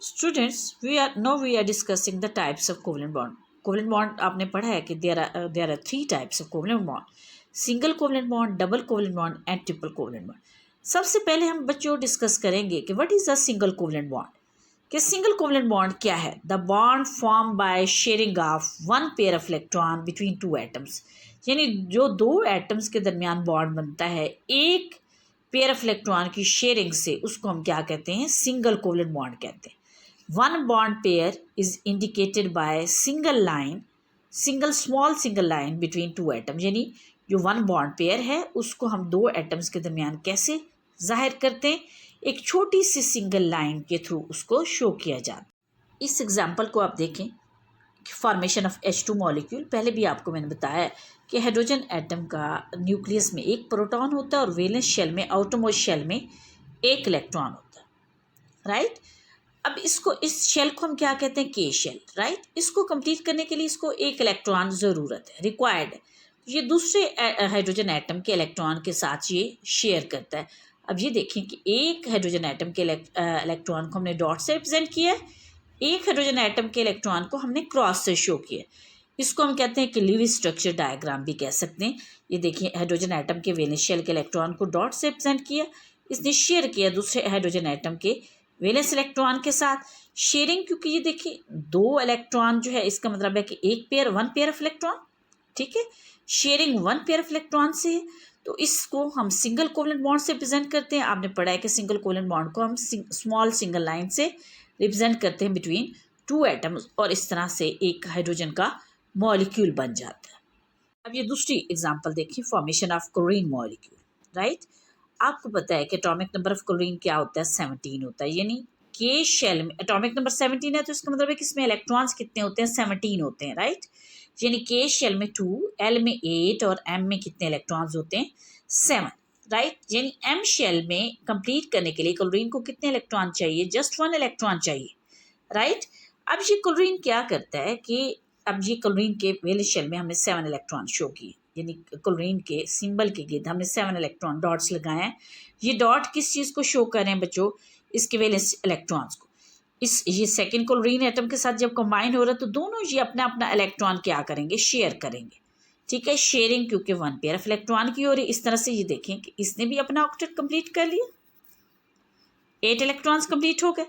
Students, we are discussing the types of covalent bond. Covalent bond आपने पढ़ा है कि there are three types of covalent bond: single covalent bond, double covalent bond and triple covalent bond. सबसे पहले हम बच्चों discuss करेंगे कि what is a single covalent bond. कि सिंगल कोवलेंट बॉन्ड क्या है? The bond form by sharing of one pair of electron between two atoms, यानी जो दो एटम्स के दरमियान बॉन्ड बनता है एक पेयर ऑफ इलेक्ट्रॉन की शेयरिंग से, उसको हम क्या कहते हैं? सिंगल कोवलेंट बॉन्ड कहते हैं. One bond pair is indicated by single line, small single line between two atoms, यानी जो वन बॉन्ड पेयर है उसको हम दो एटम्स के दरमियान कैसे जाहिर करते हैं? एक छोटी सी सिंगल लाइन के थ्रू उसको शो किया जाता है. इस एग्जाम्पल को आप देखें, फॉर्मेशन ऑफ H2 मॉलिक्यूल. पहले भी आपको मैंने बताया कि हाइड्रोजन एटम का न्यूक्लियस में एक प्रोटॉन होता है और वैलेंस शेल में, आउटरमोस्ट शेल में एक इलेक्ट्रॉन होता है, राइट. अब इसको, इस शेल को हम क्या कहते हैं? के शेल, राइट. इसको कंप्लीट करने के लिए इसको एक इलेक्ट्रॉन ज़रूरत है, रिक्वायर्ड है. ये दूसरे हाइड्रोजन एटम के इलेक्ट्रॉन के साथ ये शेयर करता है. अब ये देखें कि एक हाइड्रोजन एटम के इलेक्ट्रॉन को हमने डॉट से रिप्रेजेंट किया है, एक हाइड्रोजन एटम के इलेक्ट्रॉन को हमने क्रॉस से शो किया. इसको हम कहते हैं कि लीविस स्ट्रक्चर डायग्राम भी कह सकते हैं. ये देखिए, हाइड्रोजन एटम के वैलेंस शेल के इलेक्ट्रॉन को डॉट से रिप्रेजेंट किया, इसने शेयर किया दूसरे हाइड्रोजन एटम के वैलेंस इलेक्ट्रॉन के साथ. शेयरिंग, क्योंकि ये देखिए दो इलेक्ट्रॉन जो है, इसका मतलब है कि एक pair, one pair of electron, ठीक है. Sharing one pair of electron से है, तो इसको हम सिंगल कोवलेंट बॉन्ड से रिप्रेजेंट करते हैं. आपने पढ़ा है कि सिंगल कोवलेंट बॉन्ड को हम स्मॉल सिंगल लाइन से रिप्रेजेंट करते हैं बिटवीन टू एटम्स, और इस तरह से एक हाइड्रोजन का मॉलिक्यूल बन जाता है. अब ये दूसरी एग्जांपल देखिए, formation of chlorine molecule, right. आपको पता है कि एटॉमिक नंबर ऑफ क्लोरीन क्या होता है? 17 होता है. यानी के शेल में एटॉमिक नंबर 17 है, तो इसका मतलब है कि इसमें इलेक्ट्रॉन्स कितने होते हैं? 17 होते हैं, राइट. यानी के शेल में 2, एल में 8 और एम में कितने इलेक्ट्रॉन्स होते हैं? 7, राइट. यानी एम शेल में कंप्लीट करने के लिए क्लोरीन को कितने इलेक्ट्रॉन चाहिए? जस्ट 1 इलेक्ट्रॉन चाहिए, राइट. अब ये क्लोरीन क्या करता है कि अब ये क्लोरीन के वैलेंस शेल में हमने 7 इलेक्ट्रॉन शो किए, यानी क्लोरीन के सिंबल के गिर्द हमने 7 इलेक्ट्रॉन डॉट्स लगाए हैं. ये डॉट किस चीज़ को शो कर रहे हैं बच्चों? इसके वैलेंस इलेक्ट्रॉन्स को. ये सेकेंड क्लोरीन एटम के साथ जब कंबाइन हो रहा है तो दोनों ये अपना अपना इलेक्ट्रॉन क्या करेंगे? शेयर करेंगे, ठीक है. शेयरिंग क्योंकि वन पेयर ऑफ इलेक्ट्रॉन की हो रही. इस तरह से ये देखें कि इसने भी अपना ऑक्टेट कंप्लीट कर लिया, 8 इलेक्ट्रॉन्स कंप्लीट हो गए.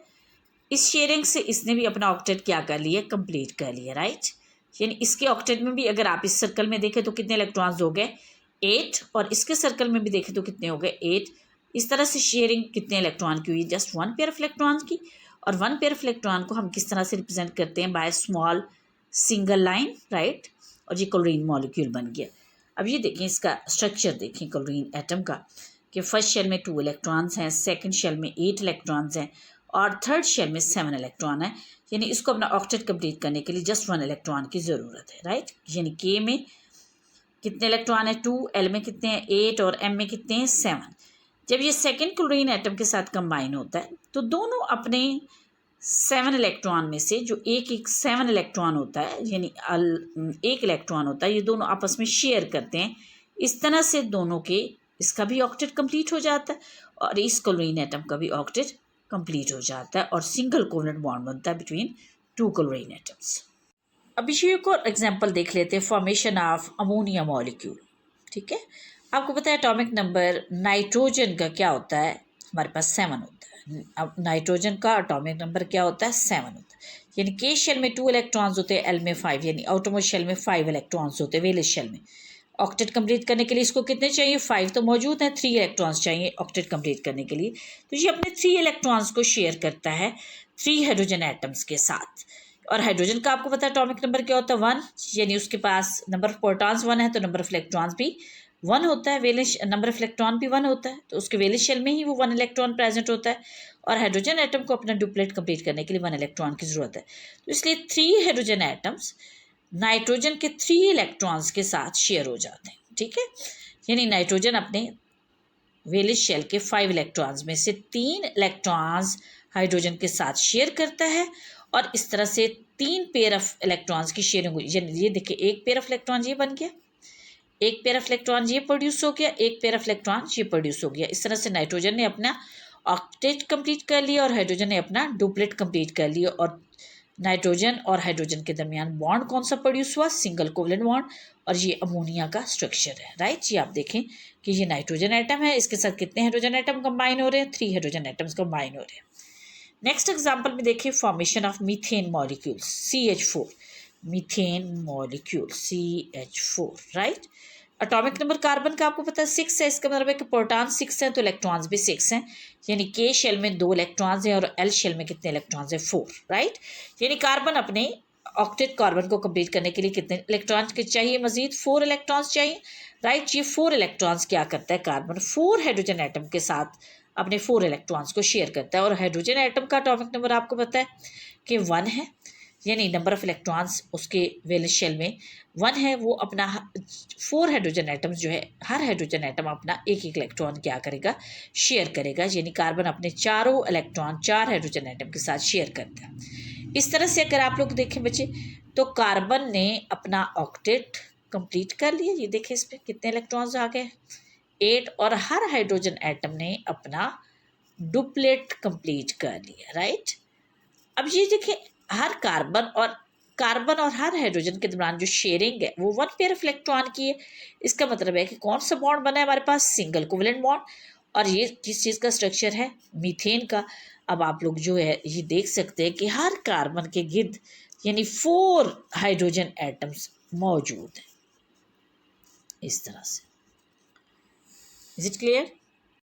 इस शेयरिंग से इसने भी अपना ऑक्टेट क्या कर लिया? कंप्लीट कर लिया, राइट. यानी इसके ऑक्टेट में भी अगर आप इस सर्कल में देखें तो कितने इलेक्ट्रॉन्स हो गए? 8, और इसके सर्कल में भी देखें तो कितने हो गए? 8. इस तरह से शेयरिंग कितने इलेक्ट्रॉन की हुई? Just one pair of electron की. और वन पेयर ऑफ इलेक्ट्रॉन को हम किस तरह से रिप्रेजेंट करते हैं? By small single line, right. और ये क्लोरीन मॉलिक्यूल बन गया. अब ये देखें, इसका स्ट्रक्चर देखें क्लोरीन एटम का, कि फर्स्ट शेल में 2 इलेक्ट्रॉन्स हैं, सेकंड शेल में 8 इलेक्ट्रॉन्स हैं और थर्ड शेल में 7 इलेक्ट्रॉन है. यानी इसको अपना ऑक्टेट कंप्लीट करने के लिए जस्ट 1 इलेक्ट्रॉन की ज़रूरत है, राइट. यानी के में कितने इलेक्ट्रॉन है? 2, एल में कितने हैं? 8 और एम में कितने हैं? 7. जब ये सेकेंड क्लोरीन एटम के साथ कंबाइन होता है तो दोनों अपने 7 इलेक्ट्रॉन में से, जो एक 7 इलेक्ट्रॉन होता है, यानी एक इलेक्ट्रॉन होता है, ये दोनों आपस में शेयर करते हैं. इस तरह से दोनों के, इसका भी ऑक्टेट कंप्लीट हो जाता है और इस क्लोरीन एटम का भी ऑक्टेट कंप्लीट हो जाता है, और सिंगल कोवलेंट बॉन्ड बनता है बिटवीन 2 क्लोरीन एटम्स. अब इसी एक और एग्जांपल देख लेते हैं, फॉर्मेशन ऑफ अमोनिया मॉलिक्यूल, ठीक है. आपको पता है एटॉमिक नंबर नाइट्रोजन का क्या होता है? हमारे पास 7 होता है. अब नाइट्रोजन का एटॉमिक नंबर क्या होता है? 7 होता है. यानी के शेल में 2 इलेक्ट्रॉन्स होते हैं, एल में 5, यानी आउटरमोस्ट शेल में 5 इलेक्ट्रॉन्स होते हैं वैलेंस शेल में. ऑक्टेट कंप्लीट करने के लिए इसको कितने चाहिए? 5 तो मौजूद हैं, 3 इलेक्ट्रॉन्स चाहिए ऑक्टेट कंप्लीट करने के लिए. तो ये अपने 3 इलेक्ट्रॉन्स को शेयर करता है 3 हाइड्रोजन एटम्स के साथ. और हाइड्रोजन का आपको पता है एटॉमिक नंबर क्या होता है? 1. यानी उसके पास नंबर ऑफ प्रोटॉन्स 1 है, तो नंबर ऑफ इलेक्ट्रॉन्स भी 1 होता है. वैलेंस नंबर ऑफ इलेक्ट्रॉन भी 1 होता है, तो उसके वैलेंस शेल में ही वो 1 इलेक्ट्रॉन प्रेजेंट होता है. और हाइड्रोजन एटम को अपना डुप्लेट कंप्लीट करने के लिए 1 इलेक्ट्रॉन की ज़रूरत है. तो इसलिए 3 हाइड्रोजन एटम्स नाइट्रोजन के 3 इलेक्ट्रॉन्स के साथ शेयर हो जाते हैं, ठीक है. यानी नाइट्रोजन अपने वैलेंस शेल के 5 इलेक्ट्रॉन्स में से 3 इलेक्ट्रॉन्स हाइड्रोजन के साथ शेयर करता है, और इस तरह से 3 पेयर ऑफ इलेक्ट्रॉन्स की शेयरिंग हुई. ये देखिए, एक पेयर ऑफ इलेक्ट्रॉन ये बन गया, एक पेयर ऑफ इलेक्ट्रॉन ये प्रोड्यूस हो गया, एक पेयर ऑफ इलेक्ट्रॉन ये प्रोड्यूस हो गया. इस तरह से नाइट्रोजन ने अपना ऑक्टेट कंप्लीट कर लिया और हाइड्रोजन ने अपना डुप्लेट कंप्लीट कर लिया। और नाइट्रोजन और हाइड्रोजन के दरमियान बॉन्ड कौन सा प्रोड्यूस हुआ? Single covalent bond. और ये अमोनिया का स्ट्रक्चर है, राइट। ये आप देखें कि ये नाइट्रोजन एटम है, इसके साथ कितने हाइड्रोजन एटम कंबाइन हो रहे हैं? 3 हाइड्रोजन एटम्स कंबाइन हो रहे हैं। नेक्स्ट एग्जाम्पल में देखिए formation of methane molecules CH4, methane molecule CH4, right. Atomic number carbon का आपको पता है 6 है, इसका मतलब है कि प्रोटॉन 6 हैं तो इलेक्ट्रॉन्स भी 6 हैं, यानी K शेल में 2 इलेक्ट्रॉन्स हैं और L शेल में कितने इलेक्ट्रॉन्स हैं? 4, राइट। यानी कार्बन अपने ऑक्टेट कार्बन को कंप्लीट करने के लिए कितने इलेक्ट्रॉन्स के चाहिए? मजीद 4 इलेक्ट्रॉन्स चाहिए, राइट। ये 4 इलेक्ट्रॉन्स क्या करता है? कार्बन 4 हाइड्रोजन एटम के साथ अपने 4 इलेक्ट्रॉन्स को शेयर करता है। और हाइड्रोजन एटम का एटॉमिक नंबर आपको पता है कि 1 है, यानी नंबर ऑफ इलेक्ट्रॉन्स उसके वैलेंस शेल में 1 है। वो अपना 4 हाइड्रोजन एटम्स जो है, हर हाइड्रोजन एटम अपना एक एक इलेक्ट्रॉन क्या करेगा? शेयर करेगा। यानी कार्बन अपने चारों इलेक्ट्रॉन 4 हाइड्रोजन एटम के साथ शेयर करता है। इस तरह से अगर आप लोग देखें बच्चे तो कार्बन ने अपना ऑक्टेट कंप्लीट कर लिया। ये देखें इसमें कितने इलेक्ट्रॉन्स आ गए? 8। और हर हाइड्रोजन एटम ने अपना डुप्लेट कंप्लीट कर लिया, राइट। अब ये देखिए हर कार्बन और हर हाइड्रोजन के दरमियान जो शेयरिंग है वो 1 पेयर ऑफ इलेक्ट्रॉन की है। इसका मतलब है कि कौन सा बॉन्ड बना है हमारे पास? Single covalent bond. और ये किस चीज़ का स्ट्रक्चर है? मीथेन का। अब आप लोग जो है ये देख सकते हैं कि हर कार्बन के गिर्द यानी 4 हाइड्रोजन एटम्स मौजूद हैं, इस तरह से। Is it clear?